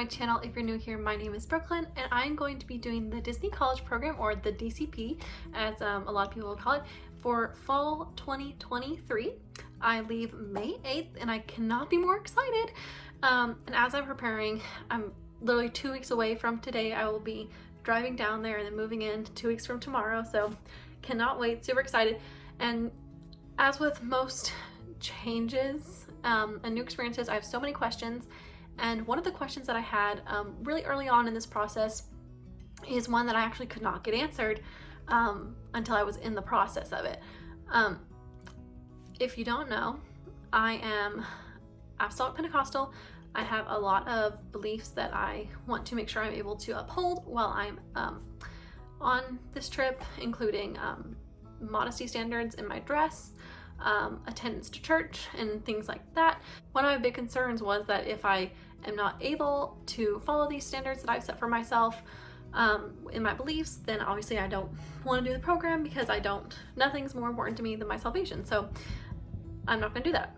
my channel. If you're new here, my name is Brooklyn, and I'm going to be doing the Disney College Program, or the DCP, as a lot of people will call it, for fall 2023. I leave May 8th, and I cannot be more excited. And as I'm preparing, I'm literally 2 weeks away from today. I will be driving down there and then moving in 2 weeks from tomorrow, so cannot wait, super excited. And as with most changes and new experiences, I have so many questions. And one of the questions that I had really early on in this process is one that I actually could not get answered until I was in the process of it. If you don't know, I am Apostolic Pentecostal. I have a lot of beliefs that I want to make sure I'm able to uphold while I'm on this trip, including modesty standards in my dress, attendance to church, and things like that. One of my big concerns was that if I am not able to follow these standards that I've set for myself in my beliefs, then obviously I don't want to do the program, because nothing's more important to me than my salvation. So I'm not going to do that.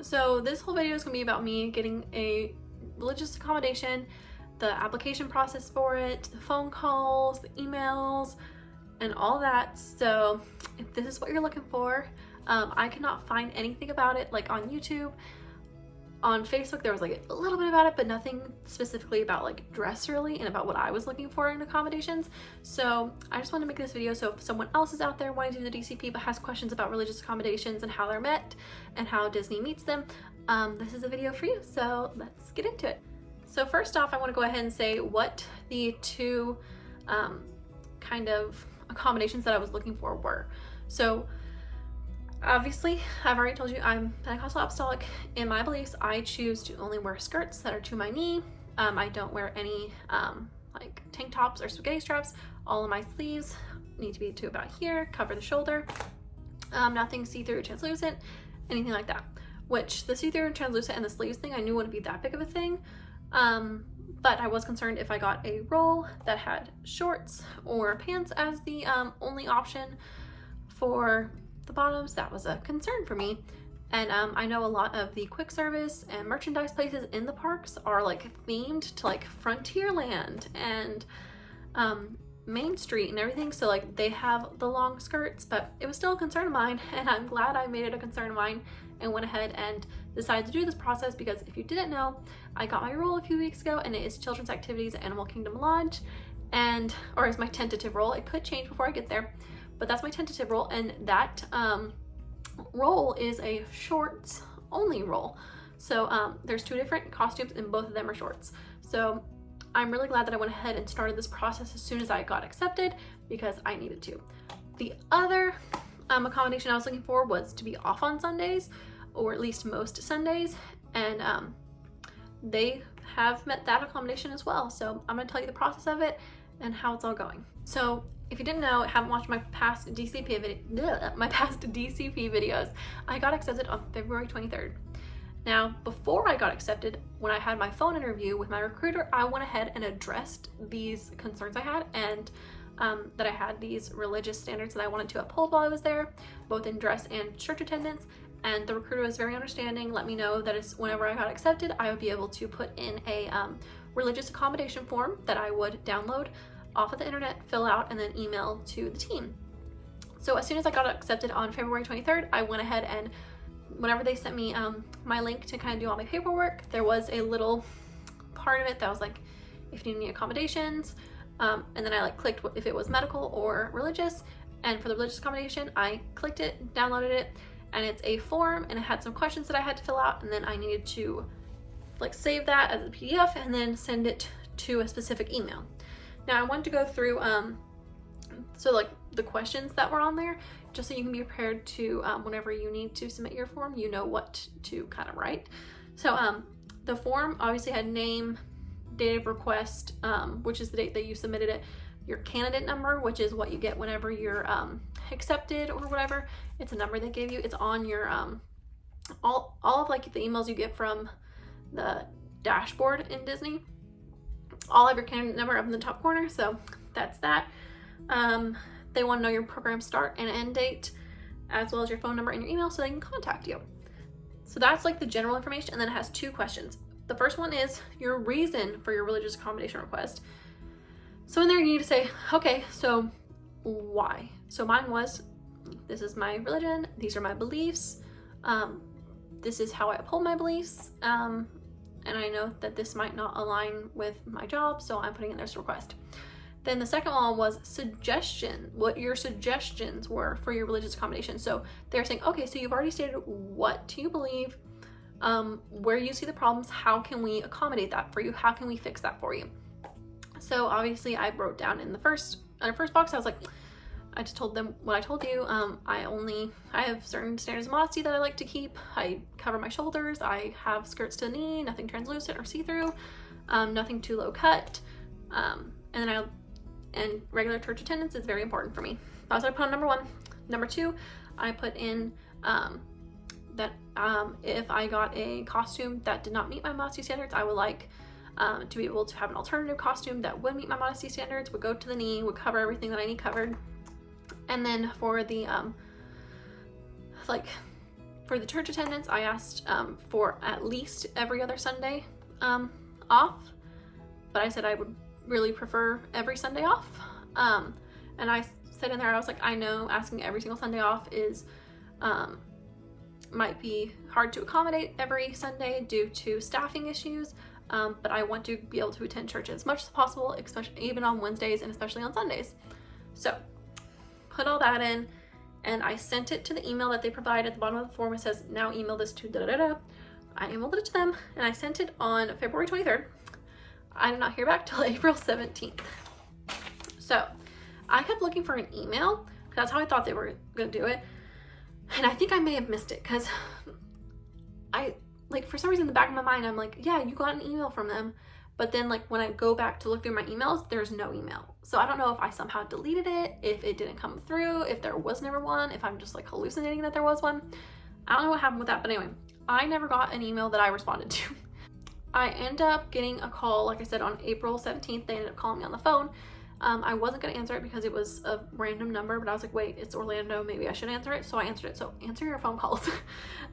So this whole video is going to be about me getting a religious accommodation, the application process for it, the phone calls, the emails, and all that. So if this is what you're looking for, I cannot find anything about it, like on YouTube. On Facebook there was like a little bit about it, but nothing specifically about like dress really and about what I was looking for in accommodations. So I just wanted to make this video, so if someone else is out there wanting to do the DCP but has questions about religious accommodations and how they're met and how Disney meets them, this is a video for you. So let's get into it. So first off, I want to go ahead and say what the two kind of accommodations that I was looking for were. So obviously, I've already told you I'm Pentecostal Apostolic. In my beliefs, I choose to only wear skirts that are to my knee. I don't wear any like tank tops or spaghetti straps. All of my sleeves need to be to about here, cover the shoulder. Nothing see-through, translucent, anything like that. Which the see-through and translucent and the sleeves thing, I knew wouldn't be that big of a thing. But I was concerned if I got a role that had shorts or pants as the only option for the bottoms. That was a concern for me. And I know a lot of the quick service and merchandise places in the parks are like themed to like Frontierland and Main Street and everything, so like they have the long skirts, but it was still a concern of mine, and I'm glad I made it a concern of mine and went ahead and decided to do this process. Because if you didn't know, I got my role a few weeks ago, and it is Children's Activities at Animal Kingdom Lodge, or is my tentative role. It could change before I get there, but that's my tentative role, and that role is a shorts only role. So there's two different costumes, and both of them are shorts. So I'm really glad that I went ahead and started this process as soon as I got accepted, because I needed to. The other accommodation I was looking for was to be off on Sundays, or at least most Sundays, and they have met that accommodation as well. So I'm going to tell you the process of it and how it's all going. So if you didn't know, haven't watched my past DCP videos, I got accepted on February 23rd. Now, before I got accepted, when I had my phone interview with my recruiter, I went ahead and addressed these concerns I had, and that I had these religious standards that I wanted to uphold while I was there, both in dress and church attendance. And the recruiter was very understanding, let me know that whenever I got accepted, I would be able to put in a religious accommodation form that I would download off of the internet, fill out, and then email to the team. So as soon as I got accepted on February 23rd, I went ahead and whenever they sent me my link to kind of do all my paperwork, there was a little part of it that was like, if you need any accommodations, and then I like clicked if it was medical or religious. And for the religious accommodation, I clicked it, downloaded it, and it's a form, and it had some questions that I had to fill out, and then I needed to like save that as a PDF and then send it to a specific email. Now I wanted to go through so like the questions that were on there, just so you can be prepared to whenever you need to submit your form, you know what to kind of write. So the form obviously had name, date of request, which is the date that you submitted it, your candidate number, which is what you get whenever you're accepted or whatever. It's a number they gave you. It's on your all of like the emails you get from the dashboard in Disney. All of your candidate number up in the top corner, so that's that. They want to know your program start and end date, as well as your phone number and your email, so they can contact you. So that's like the general information, and then it has two questions. The first one is your reason for your religious accommodation request. So in there you need to say, okay, so why? So mine was, this is my religion, these are my beliefs, this is how I uphold my beliefs, and I know that this might not align with my job, so I'm putting in this request. Then the second one was suggestion, what your suggestions were for your religious accommodation. So they're saying, okay, so you've already stated what do you believe, where you see the problems, how can we accommodate that for you, how can we fix that for you? So obviously I wrote down in the first box, I was like, I just told them what I told you. I have certain standards of modesty that I like to keep. I cover my shoulders. I have skirts to the knee, nothing translucent or see-through, nothing too low cut. And regular church attendance is very important for me. That's what I put on number 1. Number 2, I put in that if I got a costume that did not meet my modesty standards, I would like to be able to have an alternative costume that would meet my modesty standards, would go to the knee, would cover everything that I need covered. And then for the for the church attendance, I asked for at least every other Sunday off, but I said I would really prefer every Sunday off. And I said in there, I was like, I know asking every single Sunday off is might be hard to accommodate every Sunday due to staffing issues, but I want to be able to attend church as much as possible, especially even on Wednesdays and especially on Sundays. So put all that in, and I sent it to the email that they provide at the bottom of the form. It says, now email this to da-da-da-da. I emailed it to them, and I sent it on February 23rd. I did not hear back till April 17th. So I kept looking for an email, because that's how I thought they were going to do it. And I think I may have missed it, because for some reason in the back of my mind, I'm like, yeah, you got an email from them. But then when I go back to look through my emails, there's no email. So I don't know if I somehow deleted it, if it didn't come through, if there was never one, if I'm just hallucinating that there was one. I don't know what happened with that, but anyway, I never got an email that I responded to. I ended up getting a call, like I said, on April 17th. They ended up calling me on the phone. I wasn't going to answer it because it was a random number, but I was like, wait, it's Orlando, maybe I should answer it. So I answered it. So answer your phone calls.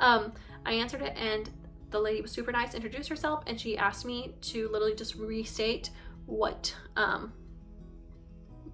I answered it, and the lady was super nice, introduced herself, and she asked me to literally just restate what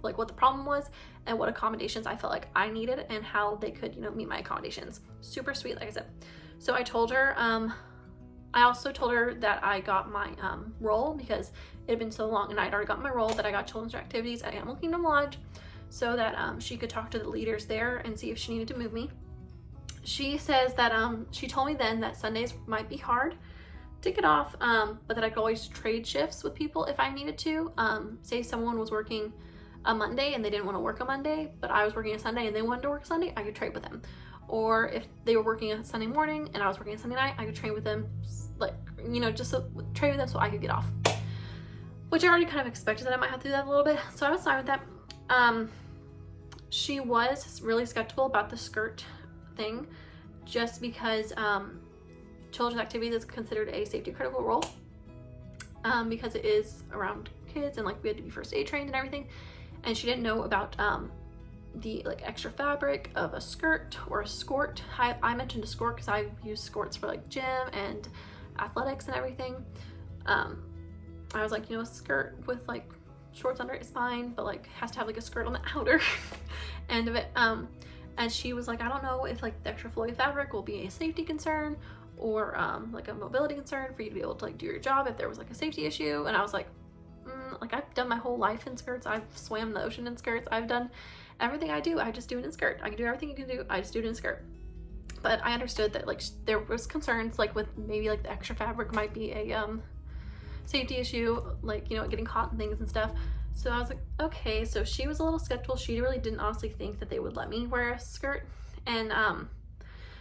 what the problem was and what accommodations I felt like I needed and how they could, meet my accommodations. Super sweet, like I said. So I told her, I also told her that I got my role, because it had been so long and I'd already got my role, that I got children's activities at Animal Kingdom Lodge, so that she could talk to the leaders there and see if she needed to move me. She says that she told me then that Sundays might be hard to get off, but that I could always trade shifts with people if I needed to. Say someone was working a Monday and they didn't want to work a Monday, but I was working a Sunday and they wanted to work Sunday, I could trade with them. Or if they were working a Sunday morning and I was working a Sunday night, I could trade with them, just trade with them so I could get off. Which I already kind of expected that I might have to do that a little bit, so I was fine with that. She was really skeptical about the skirt thing, just because children's activities is considered a safety critical role, because it is around kids and we had to be first aid trained and everything, and she didn't know about the extra fabric of a skirt or a skort. I mentioned a skort because I've used skorts for gym and athletics and everything. I was like, a skirt with shorts under it is fine, but has to have a skirt on the outer end of it. And she was like, I don't know if the extra flowy fabric will be a safety concern or a mobility concern for you to be able to do your job if there was a safety issue. And I was like, I've done my whole life in skirts. I've swam the ocean in skirts. I've done everything I do. I just do it in skirt. I can do everything you can do. I just do it in skirt. But I understood that there was concerns with maybe the extra fabric might be a safety issue, getting caught in things and stuff. So I was like, okay. So she was a little skeptical. She really didn't honestly think that they would let me wear a skirt. And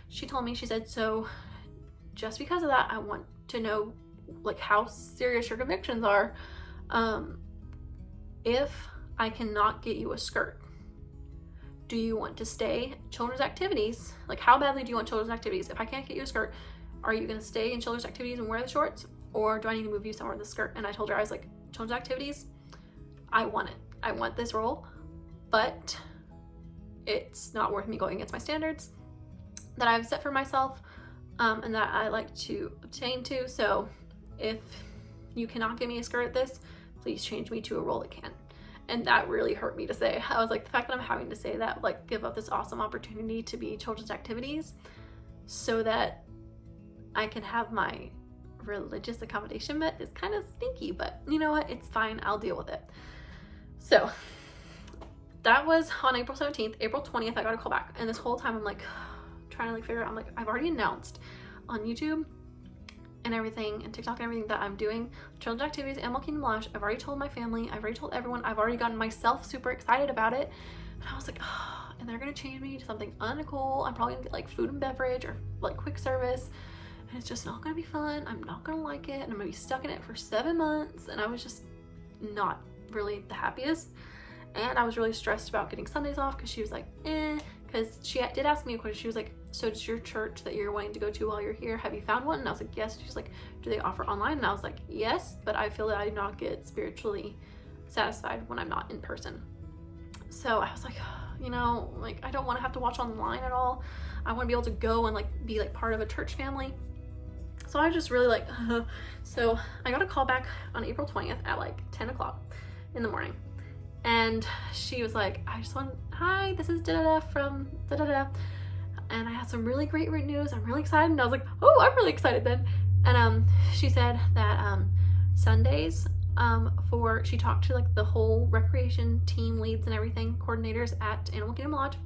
she told me, she said, so just because of that, I want to know how serious your convictions are. If I cannot get you a skirt, do you want to stay children's activities? How badly do you want children's activities? If I can't get you a skirt, are you going to stay in children's activities and wear the shorts? Or do I need to move you somewhere with a skirt? And I told her, I was like, children's activities, I want it. I want this role, but it's not worth me going against my standards that I've set for myself, and that I like to obtain to. So if you cannot give me a skirt at this, please change me to a role that can. And that really hurt me to say. I was like, the fact that I'm having to say that, like, give up this awesome opportunity to be children's activities so that I can have my religious accommodation met is kind of stinky, but you know what? It's fine. I'll deal with it. So that was on April 17th. April 20th, I got a call back. And this whole time I'm like trying to like figure out, I'm like, I've already announced on YouTube and everything and TikTok and everything that I'm doing children's activities, Animal Kingdom Lodge. I've already told my family, I've already told everyone, I've already gotten myself super excited about it. And I was like, oh, and they're gonna change me to something uncool. I'm probably gonna get like food and beverage or like quick service. And it's just not gonna be fun. I'm not gonna like it. And I'm gonna be stuck in it for 7 months. And I was just not really the happiest. And I was really stressed about getting Sundays off because she was like, because she did ask me a question. She was like, so does your church that you're wanting to go to while you're here, have you found one? And I was like, yes. She's like, do they offer online? And I was like, yes, but I feel that I do not get spiritually satisfied when I'm not in person. So I was like, you know, like I don't want to have to watch online at all. I want to be able to go and like be like part of a church family. So I was just really like, So I got a call back on April 20th at like 10 o'clock in the morning. And she was like, hi, this is da-da-da from da-da-da. And I had some really great news. I'm really excited. And I was like, oh, I'm really excited then. And she said that Sundays, she talked to like the whole recreation team leads and everything, coordinators at Animal Kingdom Lodge.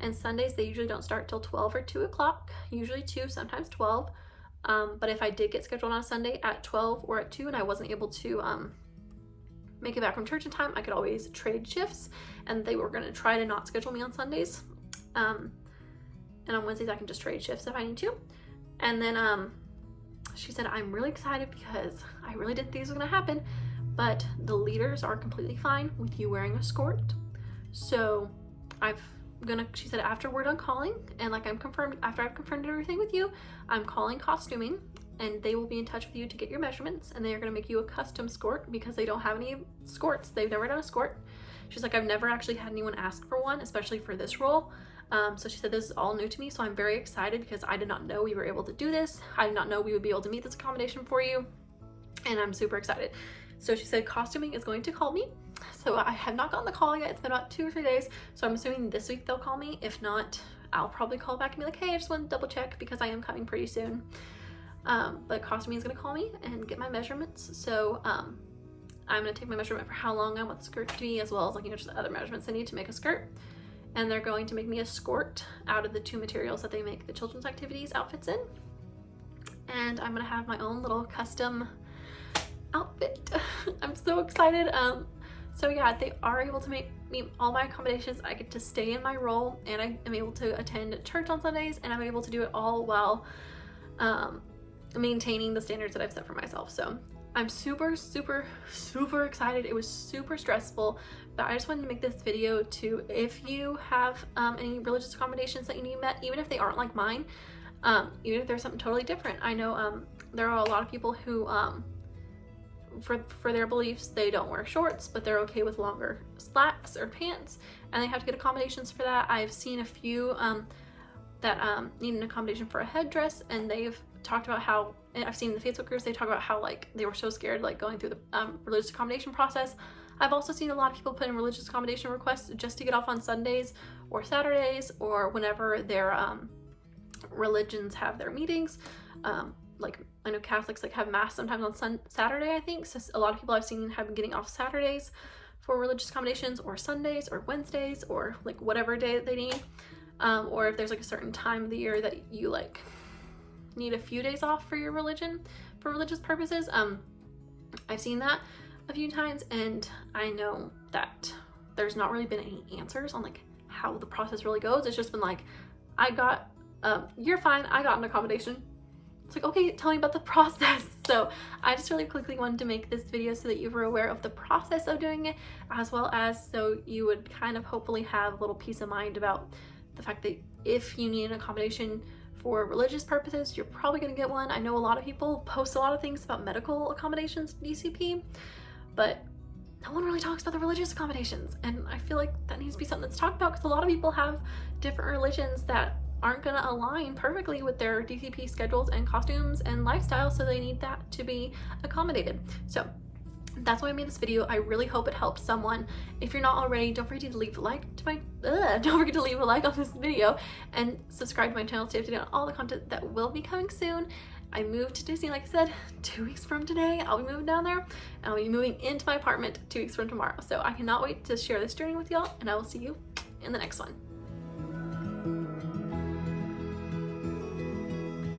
And Sundays, they usually don't start till 12 or 2 o'clock, usually 2, sometimes 12. But if I did get scheduled on a Sunday at 12 or at 2 and I wasn't able to make it back from church in time, I could always trade shifts, and they were going to try to not schedule me on Sundays. And on Wednesdays I can just trade shifts if I need to. And then she said, I'm really excited because I really didn't think this was going to happen, but the leaders are completely fine with you wearing a skirt. So she said, after we're done calling and like after I've confirmed everything with you, I'm calling costuming and they will be in touch with you to get your measurements, and they are going to make you a custom skirt because they don't have any skirts. They've never done a skirt. She's like, I've never actually had anyone ask for one, especially for this role. So she said, this is all new to me, so I'm very excited because I did not know we were able to do this. I did not know we would be able to meet this accommodation for you, and I'm super excited. So she said costuming is going to call me. So I have not gotten the call yet. It's been about 2 or 3 days, so I'm assuming this week they'll call me. If not, I'll probably call back and be like, hey, I just want to double check because I am coming pretty soon. But costuming is going to call me and get my measurements. So I'm going to take my measurement for how long I want the skirt to be, as well as like, just other measurements I need to make a skirt. And they're going to make me a skirt out of the 2 materials that they make the children's activities outfits in. And I'm going to have my own little custom outfit. I'm so excited. So yeah, they are able to make me all my accommodations. I get to stay in my role, and I am able to attend church on Sundays, and I'm able to do it all while maintaining the standards that I've set for myself. So I'm super, super, super excited. It was super stressful, but I just wanted to make this video to, if you have any religious accommodations that you need met, even if they aren't like mine, even if there's something totally different. I know there are a lot of people who for their beliefs, they don't wear shorts, but they're okay with longer slacks or pants, and they have to get accommodations for that. I've seen a few that need an accommodation for a headdress, and they've talked about how, and I've seen in the Facebook groups, they talk about how like they were so scared like going through the religious accommodation process. I've also seen a lot of people put in religious accommodation requests just to get off on Sundays or Saturdays or whenever their religions have their meetings. Like I know Catholics like have mass sometimes on Saturday, I think. So a lot of people I've seen have been getting off Saturdays for religious accommodations, or Sundays or Wednesdays, or like whatever day that they need. Or if there's like a certain time of the year that you like need a few days off for your religion, for religious purposes. I've seen that a few times, and I know that there's not really been any answers on like how the process really goes. It's just been like, you're fine, I got an accommodation. It's like, okay, tell me about the process. So I just really quickly wanted to make this video so that you were aware of the process of doing it, as well as so you would kind of hopefully have a little peace of mind about the fact that if you need an accommodation for religious purposes, you're probably going to get one. I know a lot of people post a lot of things about medical accommodations, DCP, but no one really talks about the religious accommodations. And I feel like that needs to be something that's talked about, because a lot of people have different religions that aren't gonna align perfectly with their DCP schedules and costumes and lifestyle, so they need that to be accommodated. So that's why I made this video. I really hope it helps someone. If you're not already, don't forget to leave a like to my don't forget to leave a like on this video and subscribe to my channel to stay up to date on all the content that will be coming soon. I moved to Disney, like I said, 2 weeks from today. I'll be moving down there, and I'll be moving into my apartment 2 weeks from tomorrow. So I cannot wait to share this journey with y'all, and I will see you in the next one.